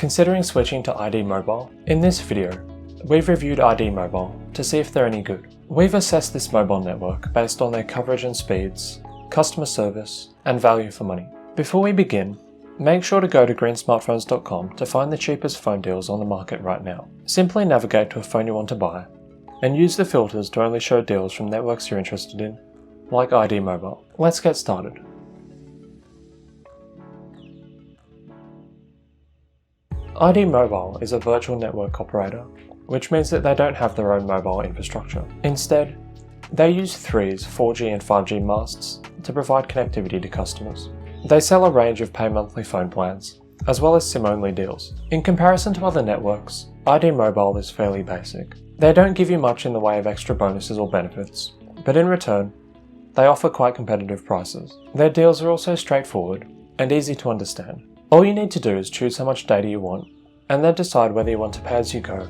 Considering switching to ID Mobile? In this video, we've reviewed ID Mobile to see if they're any good. We've assessed this mobile network based on their coverage and speeds, customer service, and value for money. Before we begin, make sure to go to greensmartphones.com to find the cheapest phone deals on the market right now. Simply navigate to a phone you want to buy, and use the filters to only show deals from networks you're interested in, like ID Mobile. Let's get started. ID Mobile is a virtual network operator, which means that they don't have their own mobile infrastructure. Instead, they use Three's 4G and 5G masts to provide connectivity to customers. They sell a range of pay monthly phone plans, as well as SIM-only deals. In comparison to other networks, ID Mobile is fairly basic. They don't give you much in the way of extra bonuses or benefits, but in return, they offer quite competitive prices. Their deals are also straightforward and easy to understand. All you need to do is choose how much data you want, and then decide whether you want to pay as you go,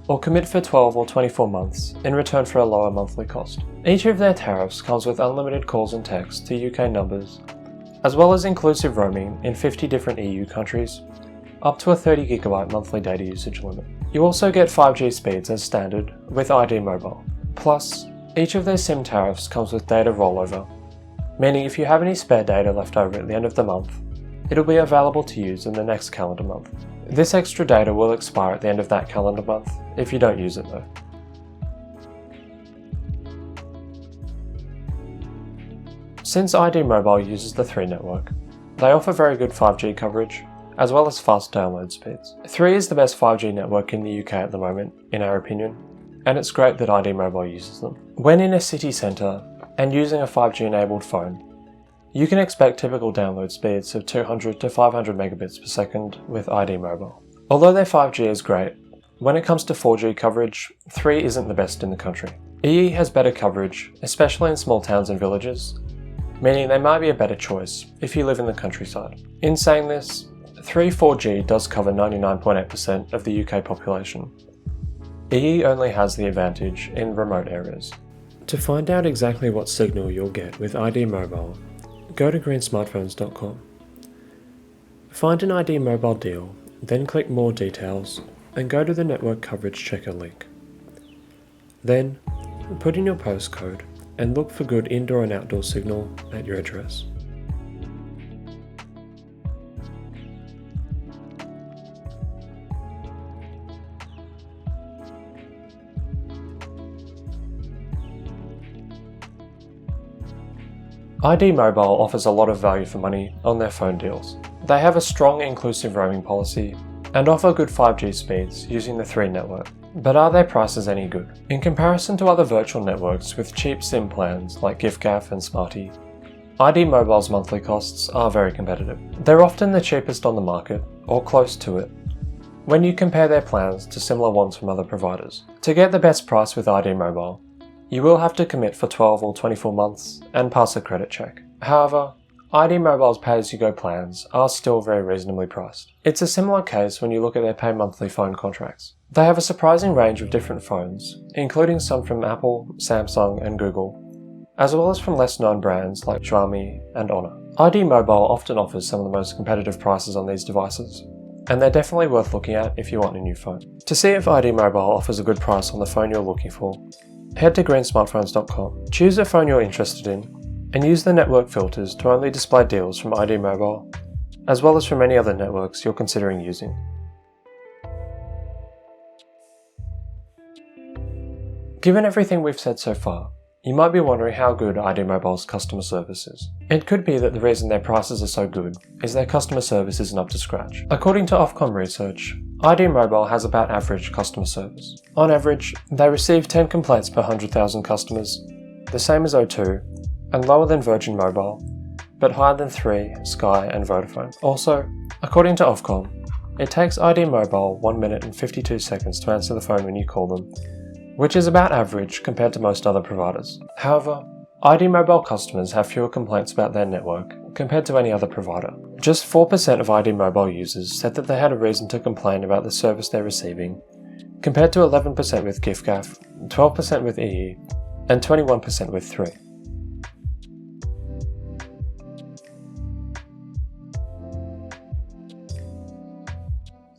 or commit for 12 or 24 months in return for a lower monthly cost. Each of their tariffs comes with unlimited calls and texts to UK numbers, as well as inclusive roaming in 50 different EU countries, up to a 30GB monthly data usage limit. You also get 5G speeds as standard with ID Mobile. Plus, each of their SIM tariffs comes with data rollover, meaning if you have any spare data left over at the end of the month, it'll be available to use in the next calendar month. This extra data will expire at the end of that calendar month if you don't use it though. Since ID Mobile uses the Three network, they offer very good 5G coverage, as well as fast download speeds. Three is the best 5G network in the UK at the moment, in our opinion, and it's great that ID Mobile uses them. When in a city centre and using a 5G enabled phone, you can expect typical download speeds of 200 to 500 megabits per second with ID Mobile. Although their 5G is great, when it comes to 4G coverage, Three isn't the best in the country. EE has better coverage, especially in small towns and villages, meaning they might be a better choice if you live in the countryside. In saying this, Three 4G does cover 99.8% of the UK population. EE only has the advantage in remote areas. To find out exactly what signal you'll get with ID Mobile, go to greensmartphones.com. Find an ID Mobile deal, then click More Details and go to the Network Coverage Checker link. Then, put in your postcode and look for good indoor and outdoor signal at your address. ID Mobile offers a lot of value for money on their phone deals. They have a strong inclusive roaming policy and offer good 5G speeds using the Three network. But are their prices any good? In comparison to other virtual networks with cheap SIM plans like GiffGaff and Smarty, ID Mobile's monthly costs are very competitive. They're often the cheapest on the market, or close to it, when you compare their plans to similar ones from other providers. To get the best price with ID Mobile, you will have to commit for 12 or 24 months and pass a credit check. However, ID Mobile's pay-as-you-go plans are still very reasonably priced. It's a similar case when you look at their pay monthly phone contracts. They have a surprising range of different phones, including some from Apple, Samsung and Google, as well as from less known brands like Xiaomi and Honor. ID Mobile often offers some of the most competitive prices on these devices, and they're definitely worth looking at if you want a new phone. To see if ID Mobile offers a good price on the phone you're looking for, head to greensmartphones.com. Choose a phone you're interested in, and use the network filters to only display deals from ID Mobile, as well as from any other networks you're considering using. Given everything we've said so far, you might be wondering how good ID Mobile's customer service is. It could be that the reason their prices are so good is their customer service isn't up to scratch. According to Ofcom research, ID Mobile has about average customer service. On average, they receive 10 complaints per 100,000 customers, the same as O2, and lower than Virgin Mobile, but higher than Three, Sky and Vodafone. Also, according to Ofcom, it takes ID Mobile 1 minute and 52 seconds to answer the phone when you call them, which is about average compared to most other providers. However, ID Mobile customers have fewer complaints about their network compared to any other provider. Just 4% of ID Mobile users said that they had a reason to complain about the service they're receiving, compared to 11% with GiffGaff, 12% with EE, and 21% with Three.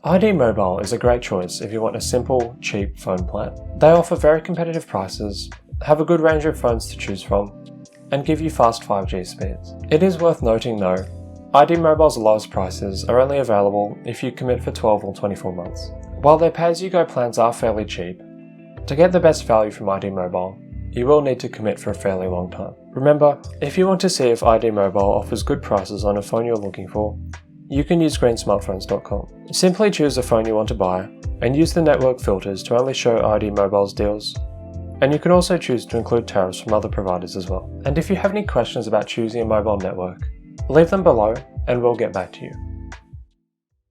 ID Mobile is a great choice if you want a simple, cheap phone plan. They offer very competitive prices, have a good range of phones to choose from, and give you fast 5G speeds. It is worth noting though, ID Mobile's lowest prices are only available if you commit for 12 or 24 months. While their pay-as-you-go plans are fairly cheap, to get the best value from ID Mobile, you will need to commit for a fairly long time. Remember, if you want to see if ID Mobile offers good prices on a phone you're looking for, you can use greensmartphones.com. Simply choose the phone you want to buy and use the network filters to only show ID Mobile's deals, and you can also choose to include tariffs from other providers as well. And if you have any questions about choosing a mobile network, leave them below and we'll get back to you.